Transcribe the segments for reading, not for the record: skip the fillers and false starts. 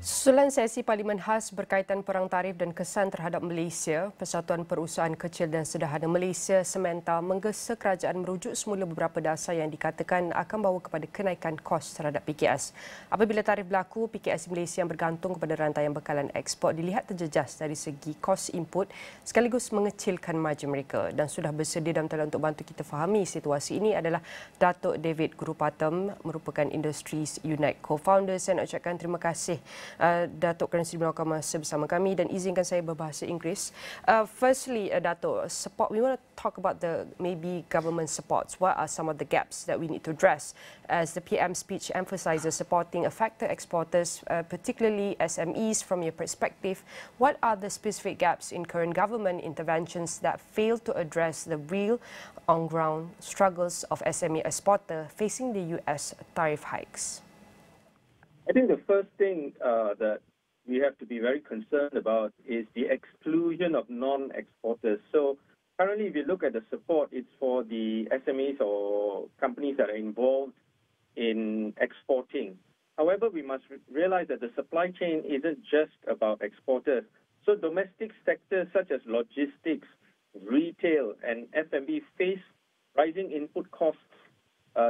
Susulan sesi Parlimen khas berkaitan perang tarif dan kesan terhadap Malaysia, Persatuan Perusahaan Kecil dan Sederhana Malaysia Sementa menggesa kerajaan merujuk semula beberapa dasar yang dikatakan akan bawa kepada kenaikan kos terhadap PKS. Apabila tarif berlaku, PKS Malaysia yang bergantung kepada rantaian bekalan ekspor dilihat terjejas dari segi kos input sekaligus mengecilkan margin mereka. Dan sudah bersedia dalam talian untuk bantu kita fahami situasi ini adalah Datuk David Gurupatam, merupakan Industries Unite co-founder. Saya nak ucapkan terima kasih Datuk kerana sudi meluangkan masa bersama kami dan izinkan saya berbahasa Inggeris. Firstly, Datuk, support. We want to talk about the maybe government supports. What are some of the gaps that we need to address? As the PM speech emphasizes supporting affected exporters, particularly SMEs. From your perspective, what are the specific gaps in current government interventions that fail to address the real on-ground struggles of SME exporter facing the US tariff hikes? I think the first thing that we have to be very concerned about is the exclusion of non-exporters. So currently, if you look at the support, it's for the SMEs or companies that are involved in exporting. However, we must realize that the supply chain isn't just about exporters. So domestic sectors such as logistics, retail, and F&B face rising input costs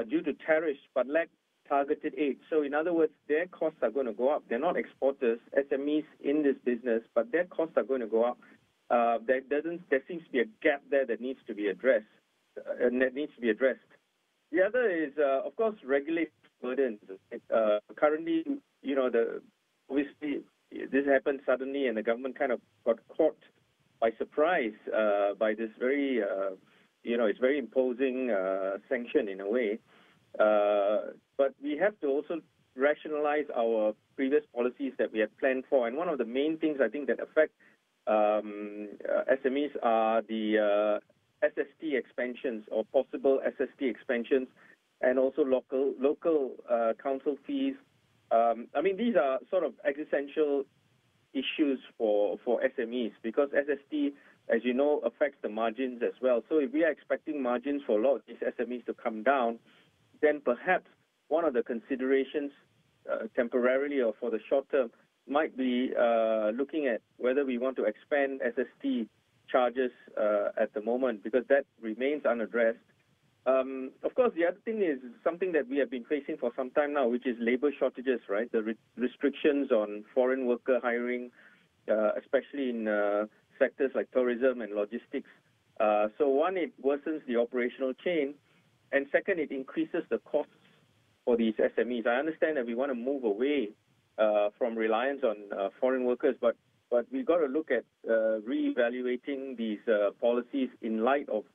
due to tariffs but lack targeted aid. So in other words, their costs are going to go up. They're not exporters, SMEs in this business, but their costs are going to go up. There seems to be a gap there that needs to be addressed. The other is, of course, regulatory burdens. Currently, obviously this happened suddenly, and the government kind of got caught by surprise by this very, it's very imposing sanction in a way. But we have to also rationalize our previous policies that we had planned for. And one of the main things I think that affect SMEs are the SST expansions or possible SST expansions, and also local council fees. These are sort of existential issues for SMEs because SST, as you know, affects the margins as well. So if we are expecting margins for a lot of these SMEs to come down, then perhaps one of the considerations temporarily or for the short term might be looking at whether we want to expand SST charges at the moment, because that remains unaddressed. Of course, the other thing is something that we have been facing for some time now, which is labor shortages, right? The restrictions on foreign worker hiring, especially in sectors like tourism and logistics. So one, it worsens the operational chain. And second, it increases the costs for these SMEs. I understand that we want to move away from reliance on foreign workers, but we've got to look at reevaluating these policies in light of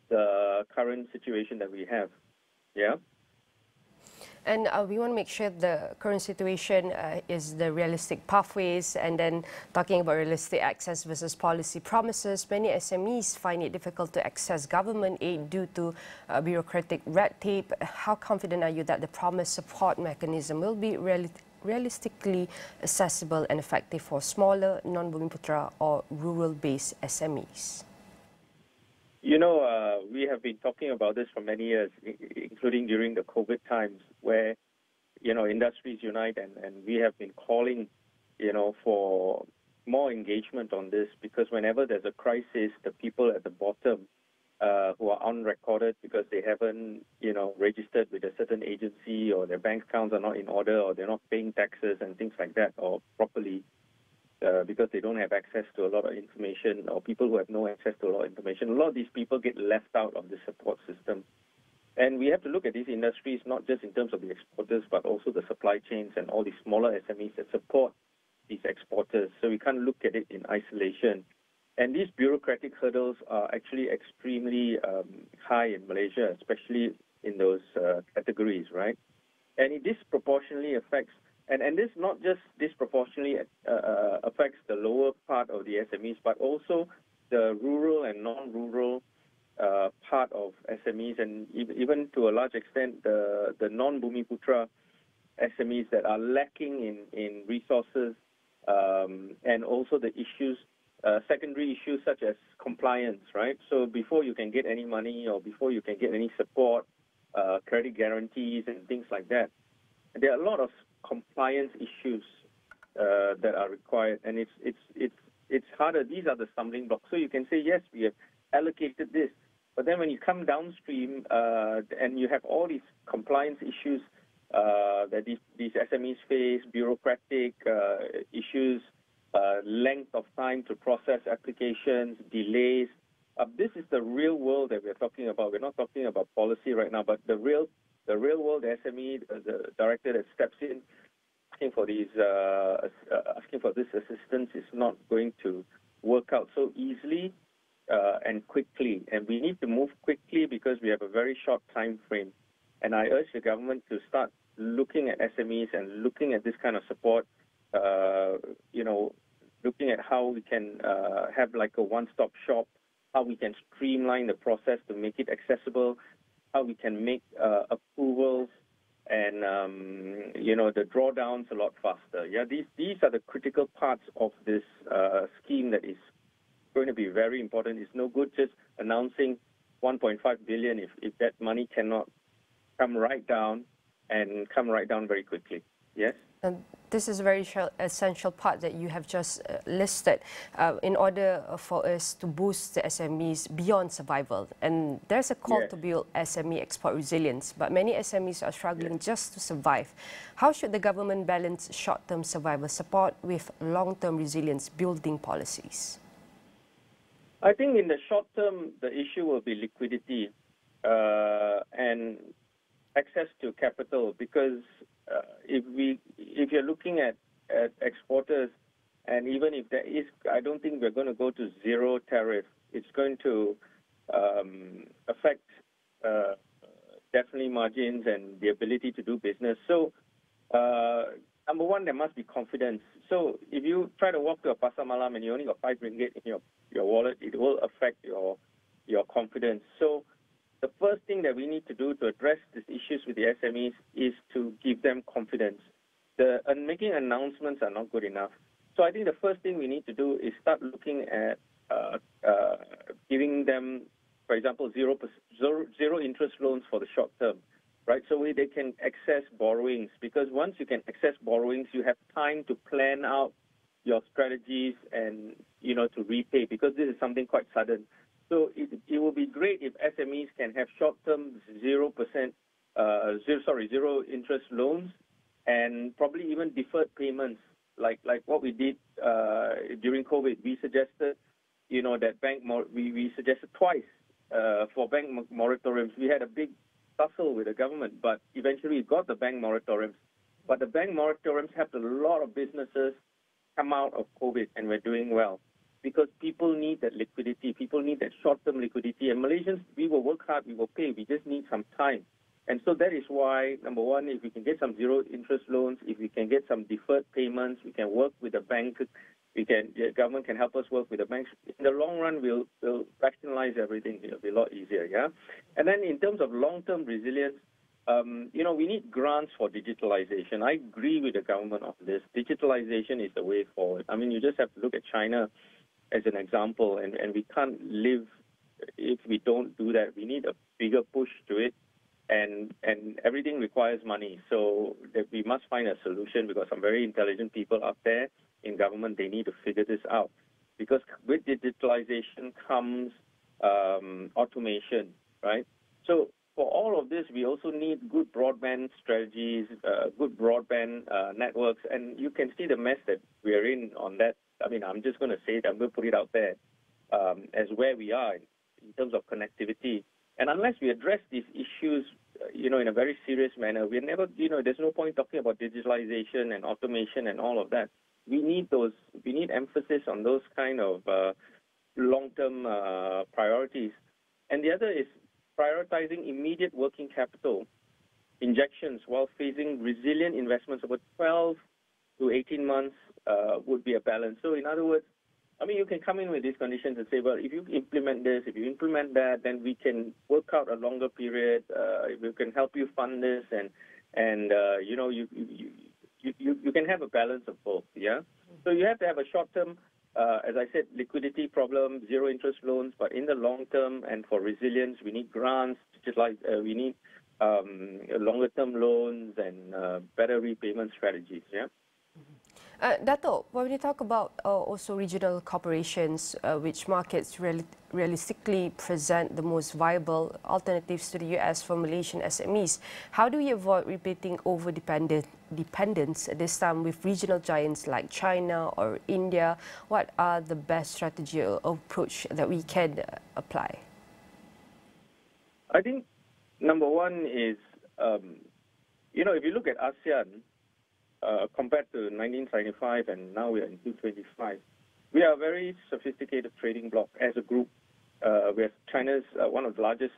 the current situation that we have. Yeah. And we want to make sure the current situation is the realistic pathways, and then talking about realistic access versus policy promises. Many SMEs find it difficult to access government aid due to bureaucratic red tape. How confident are you that the promised support mechanism will be realistically accessible and effective for smaller, non-Bumiputra or rural-based SMEs? We have been talking about this for many years, including during the COVID times, where, Industries Unite and we have been calling, for more engagement on this, because whenever there's a crisis, the people at the bottom who are unrecorded because they haven't, registered with a certain agency, or their bank accounts are not in order, or they're not paying taxes and things like that, or properly, because they don't have access to a lot of information, or people who have no access to a lot of information. A lot of these people get left out of the support system. And we have to look at these industries not just in terms of the exporters, but also the supply chains and all these smaller SMEs that support these exporters. So we can't look at it in isolation. And these bureaucratic hurdles are actually extremely high in Malaysia, especially in those categories, right? And it disproportionately affects And this not just disproportionately affects the lower part of the SMEs, but also the rural and non-rural part of SMEs, and even to a large extent the non-Bumiputra SMEs that are lacking in resources, and also the issues, secondary issues such as compliance, right? So before you can get any money or before you can get any support, credit guarantees and things like that, there are a lot of compliance issues that are required, and it's harder. These are the stumbling blocks. So you can say, yes, we have allocated this, but then when you come downstream and you have all these compliance issues that these SMEs face, bureaucratic issues, length of time to process applications, delays. This is the real world that we're talking about. We're not talking about policy right now, but the real world, the SME, the director that steps in asking for this assistance is not going to work out so easily and quickly. And we need to move quickly because we have a very short time frame. And I urge the government to start looking at SMEs and looking at this kind of support, looking at how we can have like a one-stop shop, how we can streamline the process to make it accessible, how we can make approvals and, the drawdowns a lot faster. Yeah, these are the critical parts of this scheme that is going to be very important. It's no good just announcing 1.5 billion if that money cannot come right down and come right down very quickly. Yes? And this is a very essential part that you have just listed in order for us to boost the SMEs beyond survival. And there's a call to build SME export resilience, but many SMEs are struggling just to survive. How should the government balance short-term survival support with long-term resilience building policies? I think in the short term, the issue will be liquidity and access to capital, because if you're looking at exporters, and even if there is, I don't think we're going to go to zero tariff. It's going to affect definitely margins and the ability to do business. So number one, there must be confidence. So if you try to walk to a pasar malam and you only got 5 ringgit in your wallet, it will affect your confidence. So the first thing that we need to do to address these issues with the SMEs is to give them confidence. Making announcements are not good enough. So I think the first thing we need to do is start looking at giving them, for example, zero interest loans for the short term, right? So they can access borrowings, because once you can access borrowings, you have time to plan out your strategies and, to repay, because this is something quite sudden. So it will be great if SMEs can have short-term 0% zero interest loans, and probably even deferred payments, like what we did during COVID. We suggested, that we suggested twice for bank moratoriums. We had a big tussle with the government, but eventually we got the bank moratoriums. But the bank moratoriums helped a lot of businesses come out of COVID, and we're doing well. Because people need that liquidity, people need that short-term liquidity. And Malaysians, we will work hard, we will pay, we just need some time. And so that is why, number one, if we can get some zero-interest loans, if we can get some deferred payments, we can work with the bank, the government can help us work with the banks. In the long run, we'll rationalize everything. It'll be a lot easier, yeah? And then in terms of long-term resilience, we need grants for digitalization. I agree with the government on this. Digitalization is the way forward. I mean, you just have to look at China as an example, and we can't live if we don't do that. We need a bigger push to it, and everything requires money. So that we must find a solution, because some very intelligent people out there in government, they need to figure this out. Because with digitalization comes automation, right? So for all of this, we also need good broadband strategies, good broadband networks, and you can see the mess that we're in on that. I mean, I'm just going to say it, I'm going to put it out there as where we are in terms of connectivity. And unless we address these issues, in a very serious manner, we're never, there's no point talking about digitalization and automation and all of that. We need emphasis on those kind of long-term priorities. And the other is prioritizing immediate working capital injections while phasing resilient investments over 12 to 18 months would be a balance. So in other words, I mean, you can come in with these conditions and say, well, if you implement this, if you implement that, then we can work out a longer period. We can help you fund this, and you can have a balance of both. Yeah. So you have to have a short-term, as I said, liquidity problem, zero interest loans. But in the long term, and for resilience, we need grants. Just like we need longer-term loans and better repayment strategies. Yeah. Dato', when we talk about also regional corporations, which markets realistically present the most viable alternatives to the US for Malaysian SMEs, how do we avoid repeating over-dependence this time with regional giants like China or India? What are the best strategy or approach that we can apply? I think number one is, if you look at ASEAN, compared to 1975 and now we are in 2025, we are a very sophisticated trading bloc as a group. We have China's one of the largest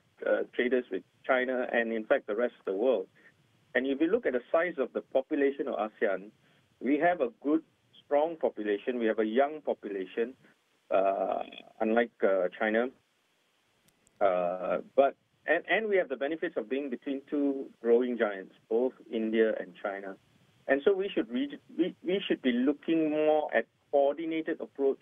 traders with China and in fact the rest of the world. And if you look at the size of the population of ASEAN, we have a good, strong population. We have a young population, unlike China. And we have the benefits of being between two growing giants, both India and China. And so we should be looking more at coordinated approaches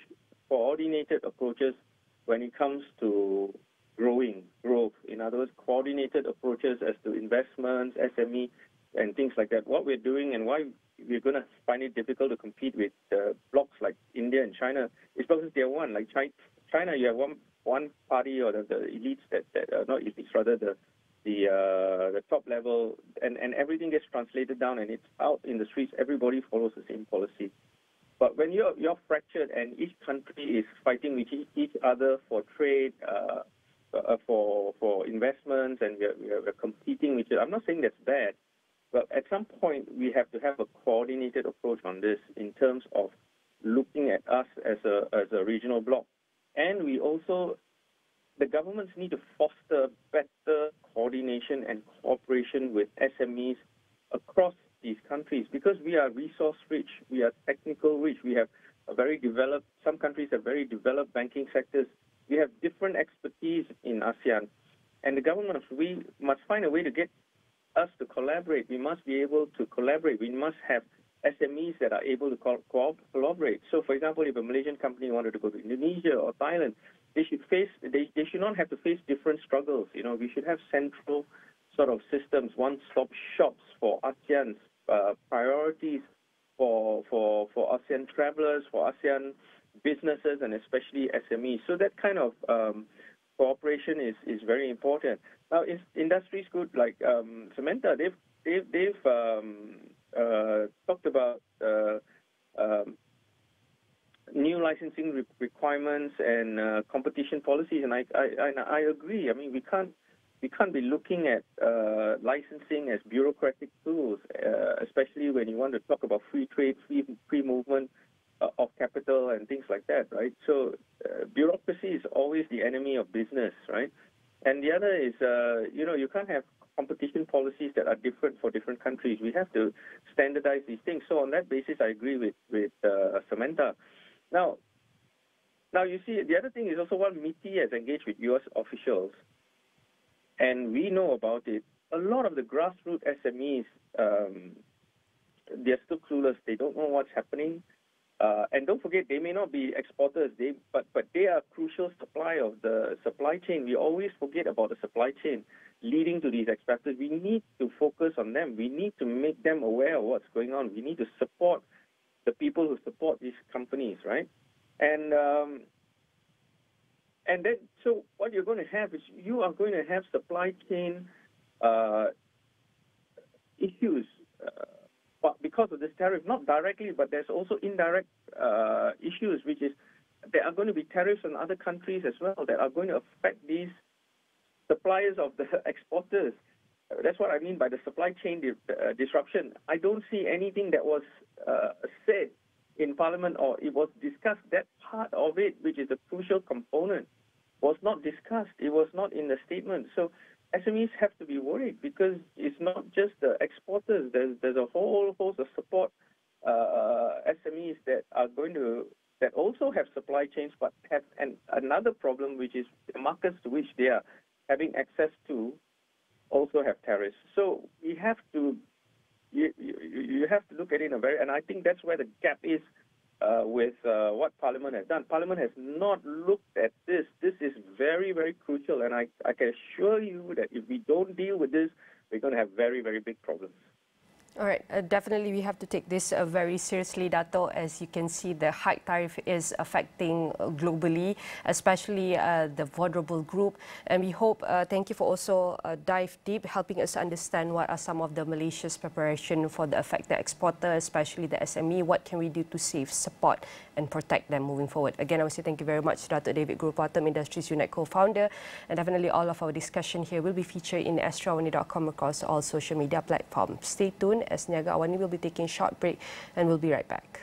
when it comes to growth. In other words, coordinated approaches as to investments, SME, and things like that. What we're doing and why we're going to find it difficult to compete with blocs like India and China is because they're one. Like China, you have one party or the elites that not elites, rather the top level, and everything gets translated down and it's out in the streets. Everybody follows the same policy. But when you're fractured and each country is fighting with each other for trade, for investments, and we're competing with it, I'm not saying that's bad, but at some point we have to have a coordinated approach on this in terms of looking at us as a regional bloc. And the governments need to foster better coordination and cooperation with SMEs across these countries because we are resource rich, we are technical rich, we have some countries have very developed banking sectors. We have different expertise in ASEAN. And the government, we must find a way to get us to collaborate. We must be able to collaborate. We must have SMEs that are able to collaborate. So, for example, if a Malaysian company wanted to go to Indonesia or Thailand, they should not have to face different struggles. We should have central sort of systems, one-stop shops for ASEAN's priorities for ASEAN travelers, for ASEAN businesses, and especially SMEs. So that kind of cooperation is very important. Now, industries good like Samantha, they've talked about new licensing requirements and competition policies, and I agree. I mean, we can't be looking at licensing as bureaucratic tools, especially when you want to talk about free trade, free movement of capital and things like that, right? So bureaucracy is always the enemy of business, right? And the other is, you can't have competition policies that are different for different countries. We have to standardize these things. So on that basis, I agree with Samantha. Now, you see, the other thing is also while MITI has engaged with U.S. officials, and we know about it, a lot of the grassroots SMEs, they're still clueless. They don't know what's happening. And don't forget, they may not be exporters, but they are a crucial supply of the supply chain. We always forget about the supply chain leading to these exporters. We need to focus on them. We need to make them aware of what's going on. We need to support the people who support these companies, right? And then, so what you're going to have is you are going to have supply chain issues because of this tariff, not directly, but there's also indirect issues, which is there are going to be tariffs on other countries as well that are going to affect these suppliers of the exporters. That's what I mean by the supply chain disruption. I don't see anything that was said in Parliament or it was discussed. That part of it, which is a crucial component, was not discussed. It was not in the statement. So SMEs have to be worried because it's not just the exporters. There's a whole host of support SMEs that also have supply chains but have another problem, which is the markets to which they are having access to also have tariffs. So we have to you have to look at it in a very, and I think that's where the gap is with what Parliament has done. Parliament has not looked at this. This is very, very crucial, and I can assure you that if we don't deal with this, we're going to have very, very big problems. All right, definitely we have to take this very seriously, Dato. As you can see, the high tariff is affecting globally, especially the vulnerable group. And we hope, thank you for also dive deep, helping us understand what are some of the Malaysia's preparation for the affected exporter, especially the SME. What can we do to save, support and protect them moving forward? Again, I would say thank you very much, Dato David Gurupatam, Industries Unite co-founder. And definitely all of our discussion here will be featured in astrawani.com across all social media platforms. Stay tuned, as Niaga Awani will be taking a short break and we'll be right back.